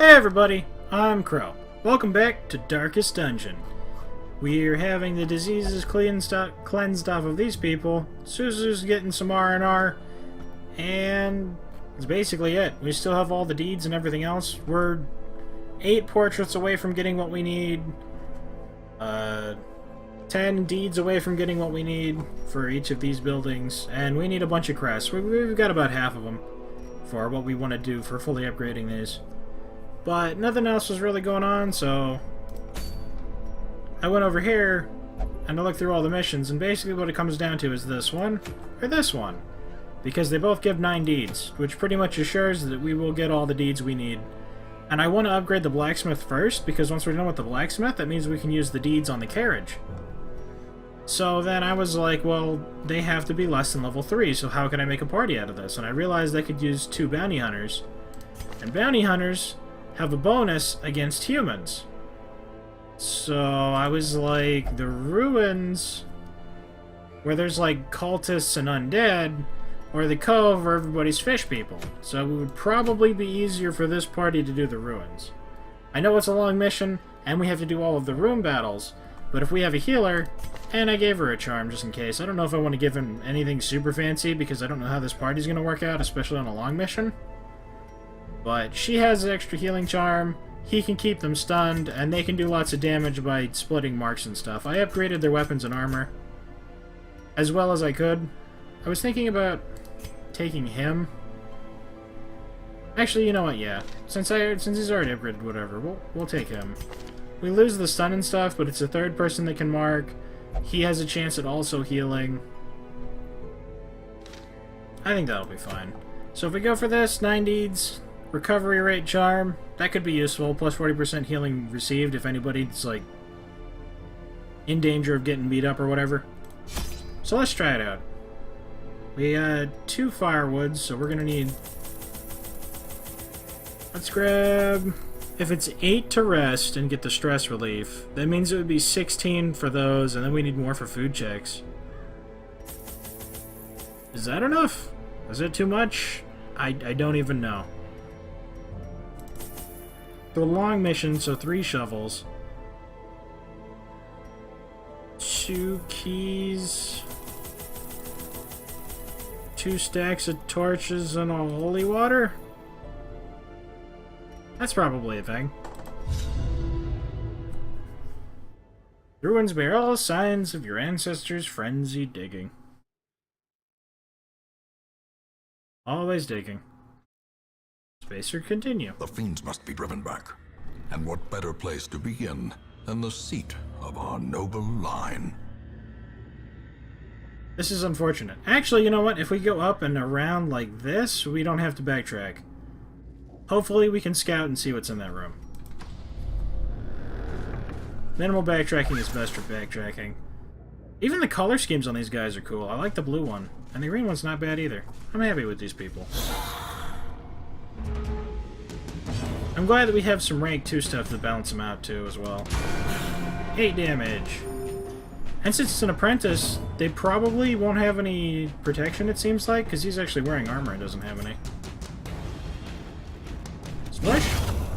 Hey everybody, I'm Crow. Welcome back to Darkest Dungeon. We're having the diseases cleansed off of these people. Suzu's getting some R&R, and that's basically it. We still have all the deeds and everything else. We're 8 portraits away from getting what we need. 10 deeds away from getting what we need for each of these buildings, and we need a bunch of crests. We've got about half of them for what we want to do for fully upgrading these. But nothing else was really going on, so I went over here and I looked through all the missions, and basically what it comes down to is this one or this one, because they both give 9 deeds, which pretty much assures that we will get all the deeds we need. And I want to upgrade the blacksmith first, because once we're done with the blacksmith, that means we can use the deeds on the carriage. So then I was like, well, they have to be less than level 3, so how can I make a party out of this? And I realized I could use 2 bounty hunters, and bounty hunters have a bonus against humans. So I was like, the ruins, where there's like cultists and undead, or the cove where everybody's fish people. So it would probably be easier for this party to do the ruins. I know it's a long mission, and we have to do all of the room battles, but if we have a healer, and I gave her a charm just in case. I don't know if I want to give him anything super fancy, because I don't know how this party's going to work out, especially on a long mission. But she has an extra healing charm, he can keep them stunned, and they can do lots of damage by splitting marks and stuff. I upgraded their weapons and armor as well as I could. I was thinking about taking him. Actually, you know what, yeah. Since he's already upgraded, whatever, we'll take him. We lose the stun and stuff, but it's a third person that can mark. He has a chance at also healing. I think that'll be fine. So if we go for this, 9 deeds, recovery rate charm, that could be useful, plus 40% healing received if anybody's, like, in danger of getting beat up or whatever. So let's try it out. We got 2 firewoods, so we're gonna need... Let's grab... If it's 8 to rest and get the stress relief, that means it would be 16 for those, and then we need more for food checks. Is that enough? Is it too much? I don't even know. For the long mission, so 3 shovels. 2 keys. 2 stacks of torches and a holy water? That's probably a thing. Ruins bear all signs of your ancestors' frenzied digging. Always digging. Spacer continue. The fiends must be driven back. And what better place to begin than the seat of our noble line? This is unfortunate. Actually, you know what? If we go up and around like this, we don't have to backtrack. Hopefully we can scout and see what's in that room. Minimal backtracking is best for backtracking. Even the color schemes on these guys are cool. I like the blue one. And the green one's not bad either. I'm happy with these people. I'm glad that we have some rank 2 stuff to balance them out too as well. 8 damage. And since it's an apprentice, they probably won't have any protection, it seems like, because he's actually wearing armor and doesn't have any. Splish!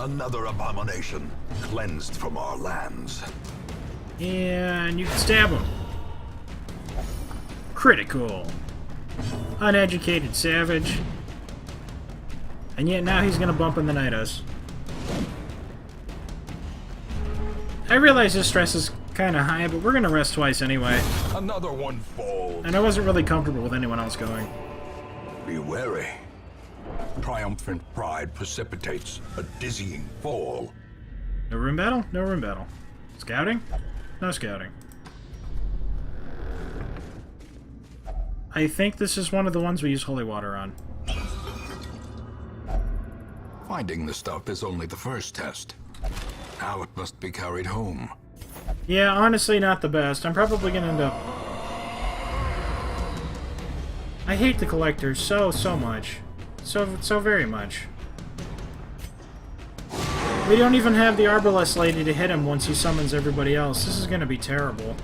Another abomination, cleansed from our lands. And you can stab him. Critical. Uneducated savage. And yet now he's gonna bump in the Nidos. I realize his stress is kind of high, but we're gonna rest twice anyway. Another one falls. And I wasn't really comfortable with anyone else going. Be wary. Triumphant pride precipitates a dizzying fall. No room battle? No room battle. Scouting? No scouting. I think this is one of the ones we use holy water on. Finding the stuff is only the first test. Now it must be carried home. Yeah, honestly not the best. I'm probably gonna end up... I hate the collector so much. So very much. We don't even have the Arbalest lady to hit him once he summons everybody else. This is gonna be terrible.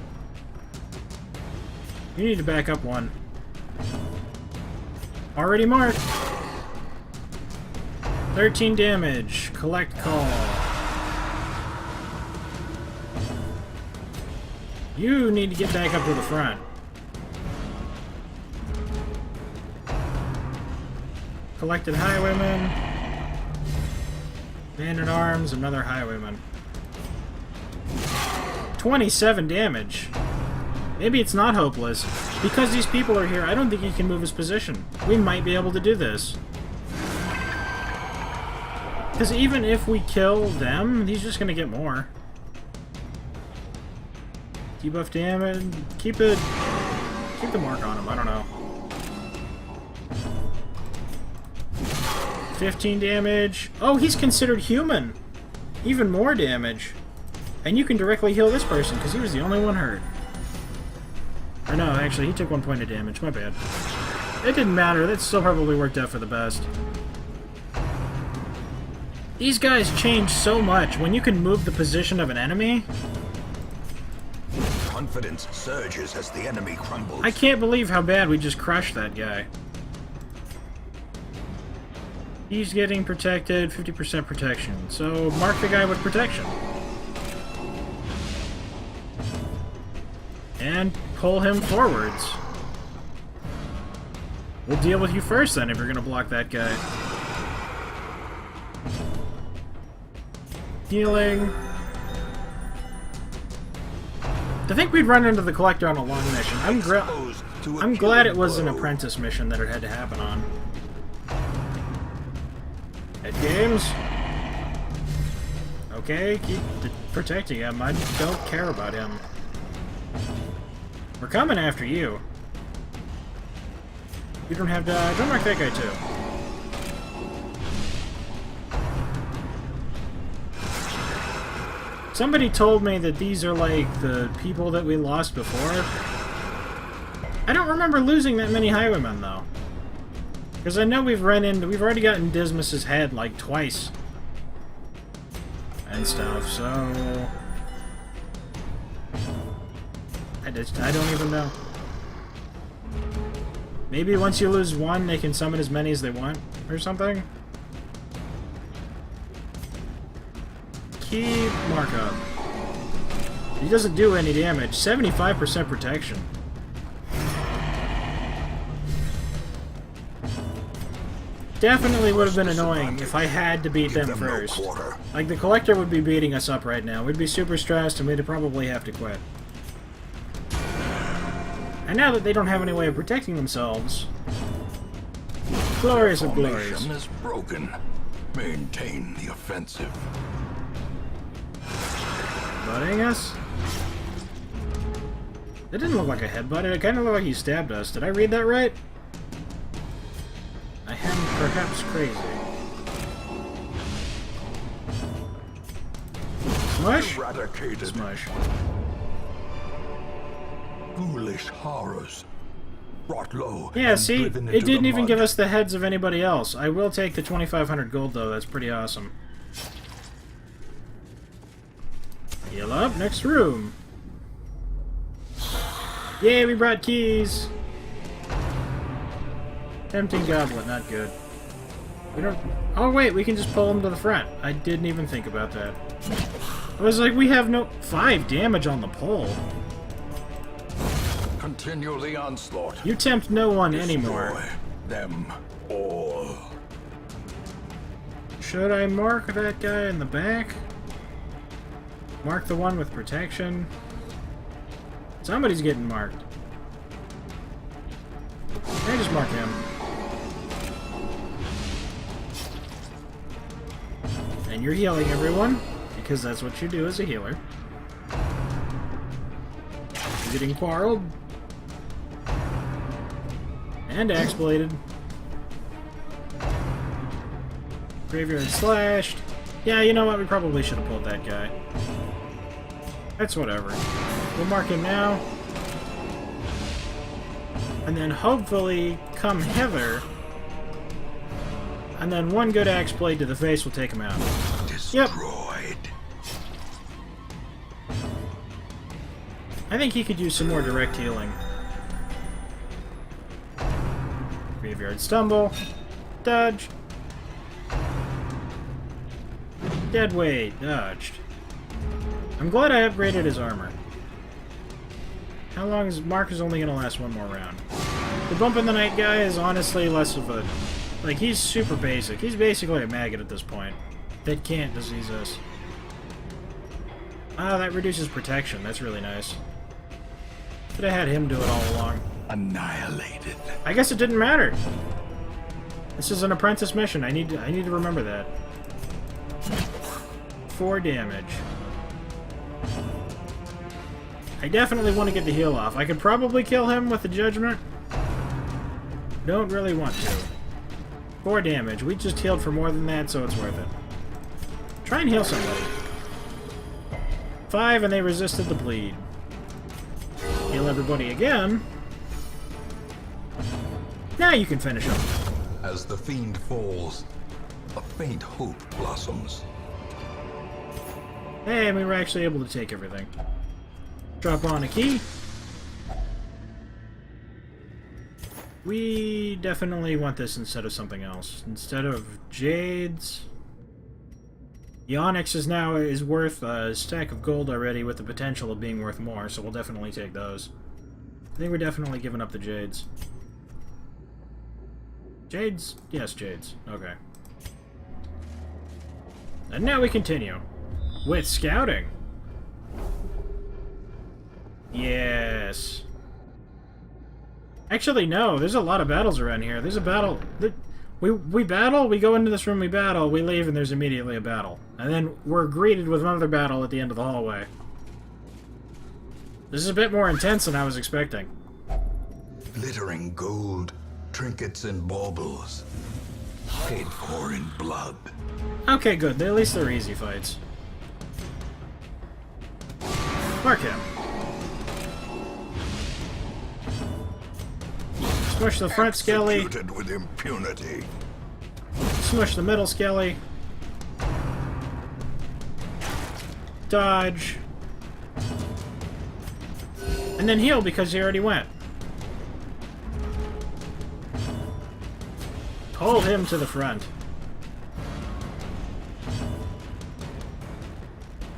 You need to back up one. Already marked. 13 damage. Collect call. You need to get back up to the front. Collected highwayman. Man-at-arms, another highwayman. 27 damage. Maybe it's not hopeless. Because these people are here, I don't think he can move his position. We might be able to do this. Because even if we kill them, he's just going to get more. Debuff damage. Keep the mark on him. I don't know. 15 damage. Oh, he's considered human. Even more damage. And you can directly heal this person, because he was the only one hurt. Or no, actually, he took 1 point of damage. My bad. It didn't matter. That still probably worked out for the best. These guys change so much. When you can move the position of an enemy... Confidence surges as the enemy crumbles. I can't believe how bad we just crushed that guy. He's getting protected, 50% protection. So, mark the guy with protection. And pull him forwards. We'll deal with you first, then, if you're gonna block that guy. Healing. I think we'd run into the Collector on a long mission. I'm glad it was an apprentice mission that it had to happen on. Head games. Okay, keep protecting him. I don't care about him. We're coming after you. You don't have to... don't mark that guy, too. Somebody told me that these are like the people that we lost before. I don't remember losing that many highwaymen, though. Because I know we've already gotten Dismas's head like twice. And stuff, so... I don't even know. Maybe once you lose one, they can summon as many as they want, or something? Keep markup. He doesn't do any damage. 75% protection. Definitely would have been annoying if I had to beat them first. Like, the Collector would be beating us up right now. We'd be super stressed and we'd probably have to quit. And now that they don't have any way of protecting themselves... Glorious of glories. Formation is broken. Maintain the offensive. Butting us? It didn't look like a headbutt. It kind of looked like he stabbed us. Did I read that right? I am perhaps crazy. Smush? Eradicated. Smush. Foolish horrors. Brought low. Yeah, and see? driven It into didn't the even mud. give us the heads of anybody else. I will take the 2,500 gold, though. That's pretty awesome. Heal up. Next room. Yay, we brought keys! Tempting goblet, not good. We don't... Oh wait, we can just pull him to the front. I didn't even think about that. I was like, we have no... 5 damage on the pole. Continue the onslaught. You tempt no one anymore. Destroy them all. Should I mark that guy in the back? Mark the one with protection. Somebody's getting marked. I just mark him. And you're healing everyone, because that's what you do as a healer. You're getting quarreled. And axe bladed. Graveyard slashed. Yeah, you know what? We probably should have pulled that guy. That's whatever. We'll mark him now. And then hopefully come hither. And then one good axe blade to the face will take him out. Destroyed. I think he could use some more direct healing. Graveyard stumble. Dodge. Dead weight. Dodged. I'm glad I upgraded his armor. How long is... Mark is only going to last one more round. The Bump in the Night guy is honestly less of a... Like, he's super basic. He's basically a maggot at this point. That can't disease us. Ah, that reduces protection. That's really nice. Could have had him do it all along. Annihilated. I guess it didn't matter. This is an apprentice mission. I need to remember that. 4 damage. I definitely want to get the heal off. I could probably kill him with the judgment. Don't really want to. 4 damage. We just healed for more than that, so it's worth it. Try and heal somebody. 5, and they resisted the bleed. Heal everybody again. Now you can finish him. As the fiend falls, a faint hope blossoms. Hey, and we were actually able to take everything. Drop on a key. We definitely want this instead of something else. Instead of jades... The onyx is now worth a stack of gold already, with the potential of being worth more, so we'll definitely take those. I think we're definitely giving up the jades. Jades? Yes, jades. Okay. And now we continue. With scouting. Yes. Actually, no. There's a lot of battles around here. There's a battle... We battle, we go into this room, we battle, we leave, and there's immediately a battle. And then we're greeted with another battle at the end of the hallway. This is a bit more intense than I was expecting. Glittering gold, trinkets and baubles. Paid for in blood. Okay, good. At least they're easy fights. Mark him. Smush the front skelly. Executed with impunity. Smush the middle skelly. Dodge. And then heal because he already went. Hold him to the front.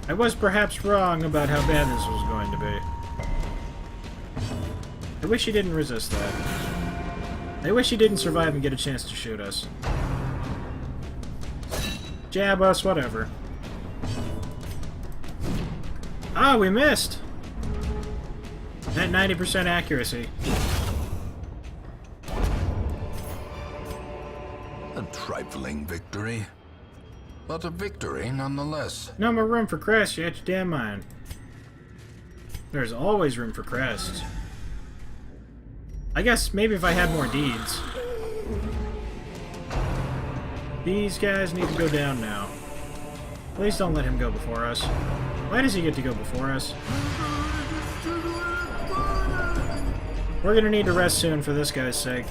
I was perhaps wrong about how bad this was going to be. I wish he didn't resist that. I wish he didn't survive and get a chance to shoot us. Jab us, whatever. Ah, we missed! At 90% accuracy. A trifling victory, but a victory nonetheless. No more room for crests, you had your damn mind. There's always room for crests. I guess maybe if I had more deeds. These guys need to go down now. Please don't let him go before us. Why does he get to go before us? We're gonna need to rest soon for this guy's sake.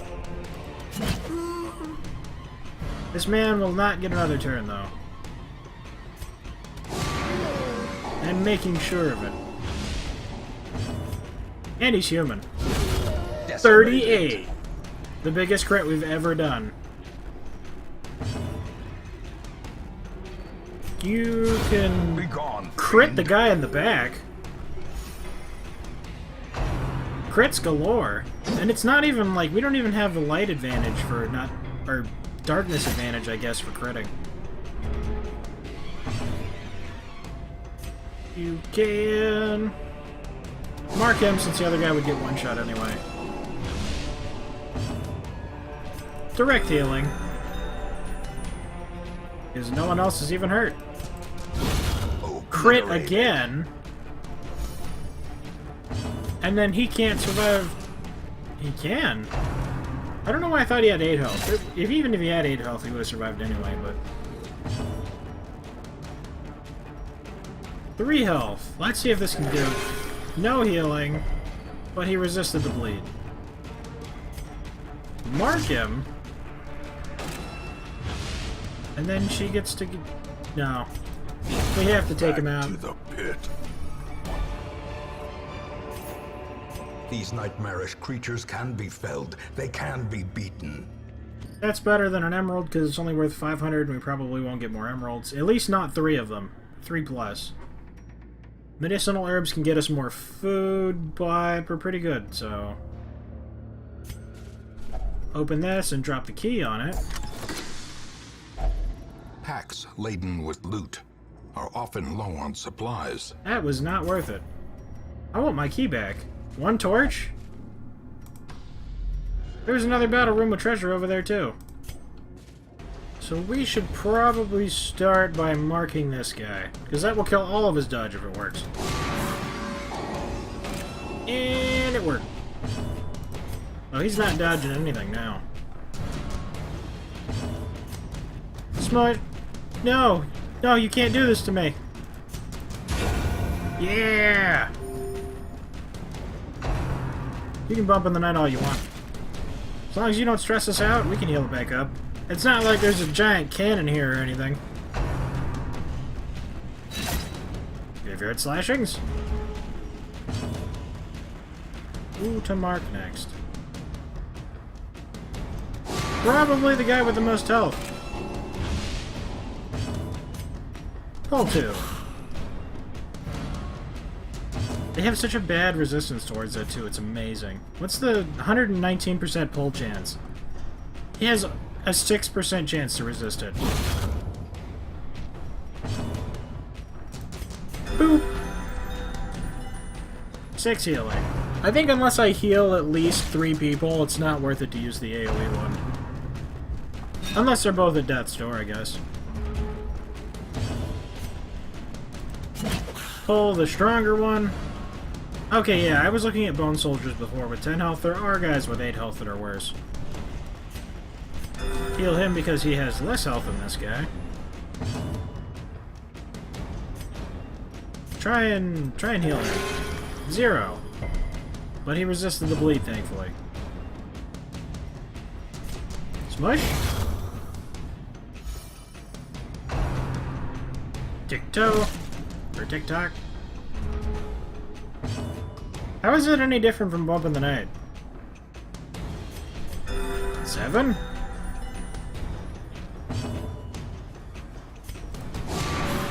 This man will not get another turn, though. I'm making sure of it. And he's human. 38! The biggest crit we've ever done. You can Begone, crit fiend. the guy in the back. Crits galore. And it's not even like, we don't even have the light advantage for not, or darkness advantage, I guess, for critting. You can mark him since the other guy would get one shot anyway. Direct healing. Because no one else is even hurt. Crit Obliterated. again. And then he can't survive. He can. I don't know why I thought he had 8 health. Even if he had 8 health, he would have survived anyway, but... 3 health. Let's see if this can do. No healing, but he resisted the bleed. Mark him. And then she gets to... No. We have to take him out. To the pit. These nightmarish creatures can be felled. They can be beaten. That's better than an emerald because it's only worth 500 and we probably won't get more emeralds. At least not 3 of them. 3 plus. Medicinal herbs can get us more food, but we're pretty good, so... Open this and drop the key on it. Packs laden with loot are often low on supplies. That was not worth it. I want my key back. 1 torch? There's another battle room with treasure over there, too. So we should probably start by marking this guy, because that will kill all of his dodge if it works. And it worked. Oh, he's not dodging anything now. Smart. No! No, you can't do this to me. Yeah! You can bump in the night all you want. As long as you don't stress us out, we can heal it back up. It's not like there's a giant cannon here or anything. Graveyard slashings. Ooh, to mark next. Probably the guy with the most health. Pull 2. They have such a bad resistance towards that, too. It's amazing. What's the 119% pull chance? He has a 6% chance to resist it. Boop! 6 healing. I think unless I heal at least 3 people, it's not worth it to use the AoE one. Unless they're both at death's door, I guess. Pull the stronger one. Okay, yeah, I was looking at Bone Soldiers before with 10 health. There are guys with 8 health that are worse. Heal him because he has less health than this guy. Try and heal him. 0. But he resisted the bleed, thankfully. Smush. Tick-toe. Or tick-tock. How is it any different from Bump in the Night? 7?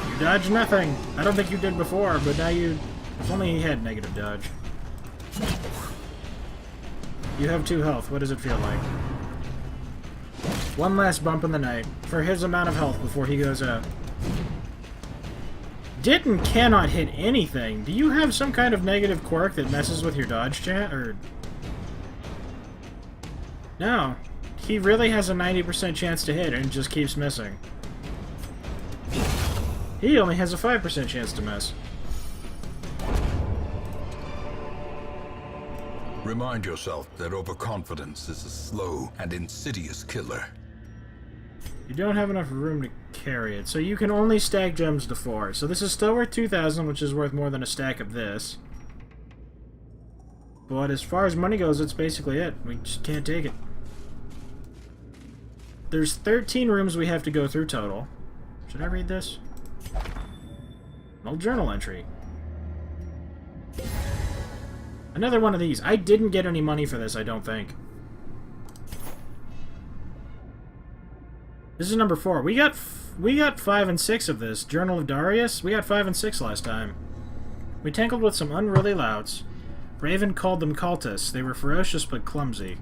You dodge nothing. I don't think you did before, but now you... If only he had negative dodge. You have 2 health. What does it feel like? 1 last Bump in the Night for his amount of health before he goes out. Did and cannot hit anything. Do you have some kind of negative quirk that messes with your dodge chat, or... No. He really has a 90% chance to hit and just keeps missing. He only has a 5% chance to miss. Remind yourself that overconfidence is a slow and insidious killer. You don't have enough room to carry it, so you can only stack gems to 4. So this is still worth 2,000, which is worth more than a stack of this. But as far as money goes, that's basically it. We just can't take it. There's 13 rooms we have to go through total. Should I read this? An old journal entry. Another one of these. I didn't get any money for this, I don't think. This is number 4. We got 5 and 6 of this. Journal of Darius? We got 5 and 6 last time. We tangled with some unruly louts. Raven called them cultists. They were ferocious but clumsy.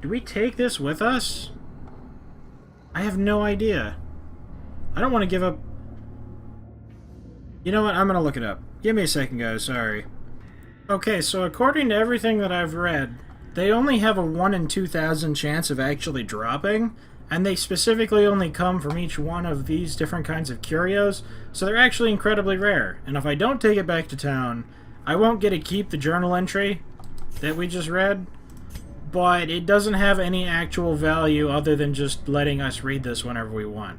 Do we take this with us? I have no idea. I don't want to give up... You know what? I'm going to look it up. Give me a second, guys. Sorry. Okay, so according to everything that I've read, they only have a 1 in 2,000 chance of actually dropping, and they specifically only come from each one of these different kinds of curios, so they're actually incredibly rare. And if I don't take it back to town, I won't get to keep the journal entry that we just read, but it doesn't have any actual value other than just letting us read this whenever we want.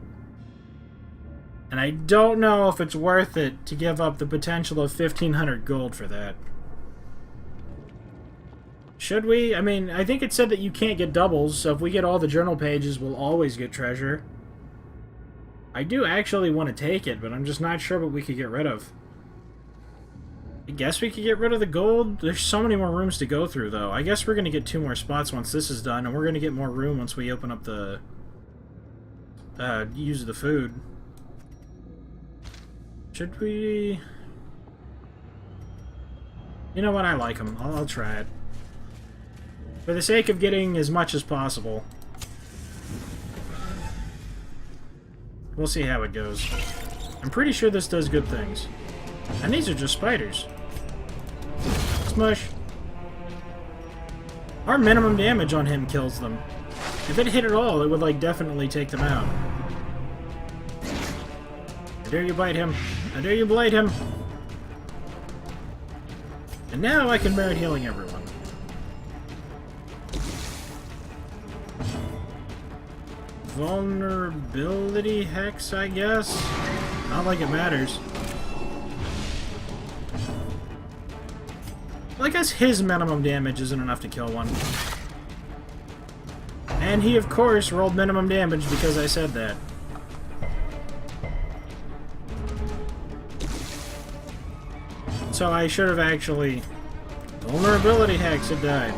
And I don't know if it's worth it to give up the potential of 1,500 gold for that. Should we? I mean, I think it said that you can't get doubles, so if we get all the journal pages, we'll always get treasure. I do actually want to take it, but I'm just not sure what we could get rid of. I guess we could get rid of the gold. There's so many more rooms to go through, though. I guess we're going to get 2 more spots once this is done, and we're going to get more room once we open up the... use the food. Should we... You know what? I like them. I'll try it. For the sake of getting as much as possible. We'll see how it goes. I'm pretty sure this does good things. And these are just spiders. Smush. Our minimum damage on him kills them. If it hit at all, it would, like, definitely take them out. I dare you bite him. I dare you blight him. And now I can merit healing everyone. Vulnerability hex, I guess? Not like it matters. Well, I guess his minimum damage isn't enough to kill one. And he, of course, rolled minimum damage because I said that. So I should have actually... Vulnerability hacks had died.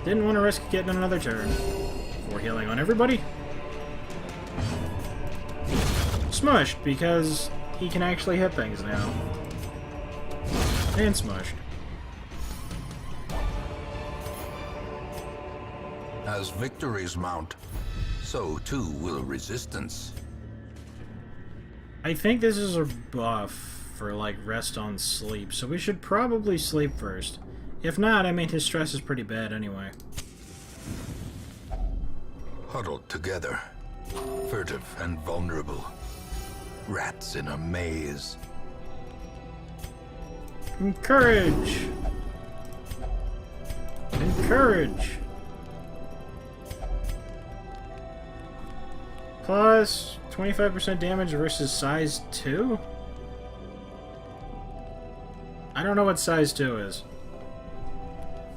Didn't want to risk getting another turn. Before healing on everybody. Smushed, because he can actually hit things now. And smushed. As victories mount, so too will resistance. I think this is a buff for, like, rest on sleep, so we should probably sleep first. If not, I mean, his stress is pretty bad anyway. Huddled together, furtive and vulnerable. Rats in a maze. Encourage! Encourage! Plus 25% damage versus size 2? I don't know what size 2 is.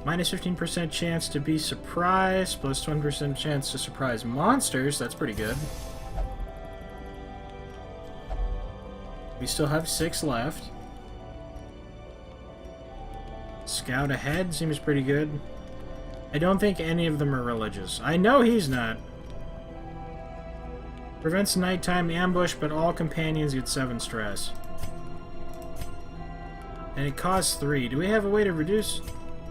Minus 15% chance to be surprised, plus 20% chance to surprise monsters. That's pretty good. We still have 6 left. Scout ahead seems pretty good. I don't think any of them are religious. I know he's not. Prevents nighttime ambush, but all companions get 7 stress. And it costs 3. Do we have a way to reduce...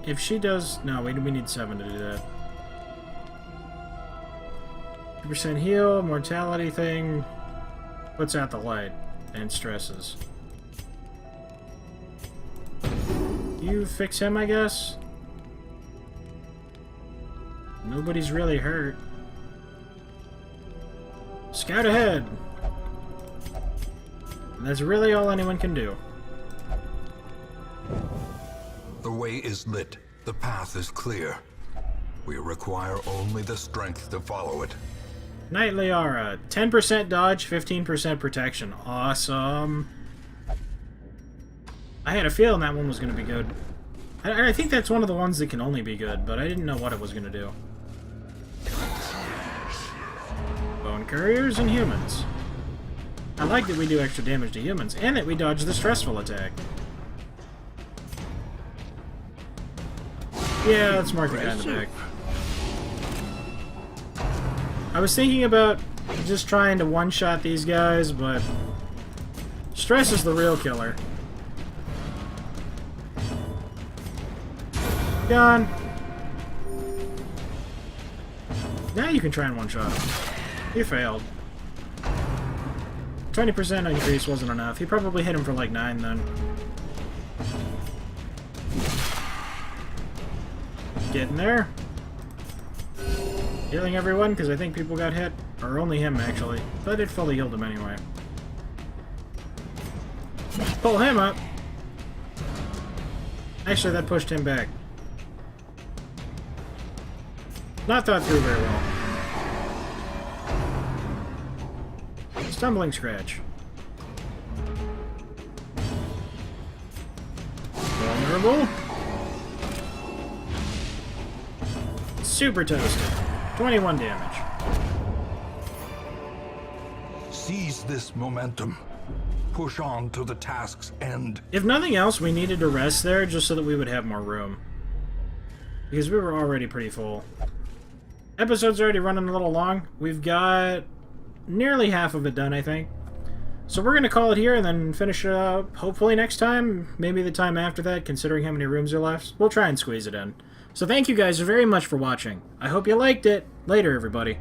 If she does... No, we need 7 to do that. 2% heal, mortality thing. Puts out the light. And stresses. You fix him, I guess? Nobody's really hurt. Scout ahead! And that's really all anyone can do. The way is lit. The path is clear. We require only the strength to follow it. Knightly Aura. 10% dodge, 15% protection. Awesome. I had a feeling that one was going to be good. I think that's one of the ones that can only be good, but I didn't know what it was going to do. Bone Couriers and humans. I like that we do extra damage to humans, and that we dodge the stressful attack. Yeah, let's mark the guy in the back. I was thinking about just trying to one-shot these guys, but stress is the real killer. Gone. Now you can try and one-shot him. You failed. 20% increase wasn't enough. He probably hit him for like 9 then. Getting there. Healing everyone, because I think people got hit. Or only him, actually. But it fully healed him anyway. Pull him up. Actually, that pushed him back. Not thought through very well. Stumbling Scratch. Vulnerable. Super Toasted. 21 damage. Seize this momentum. Push on to the task's end. If nothing else, we needed to rest there just so that we would have more room. Because we were already pretty full. Episode's already running a little long. We've got nearly half of it done, I think. So we're going to call it here and then finish it up hopefully next time. Maybe the time after that, considering how many rooms are left. We'll try and squeeze it in. So thank you guys very much for watching. I hope you liked it. Later, everybody.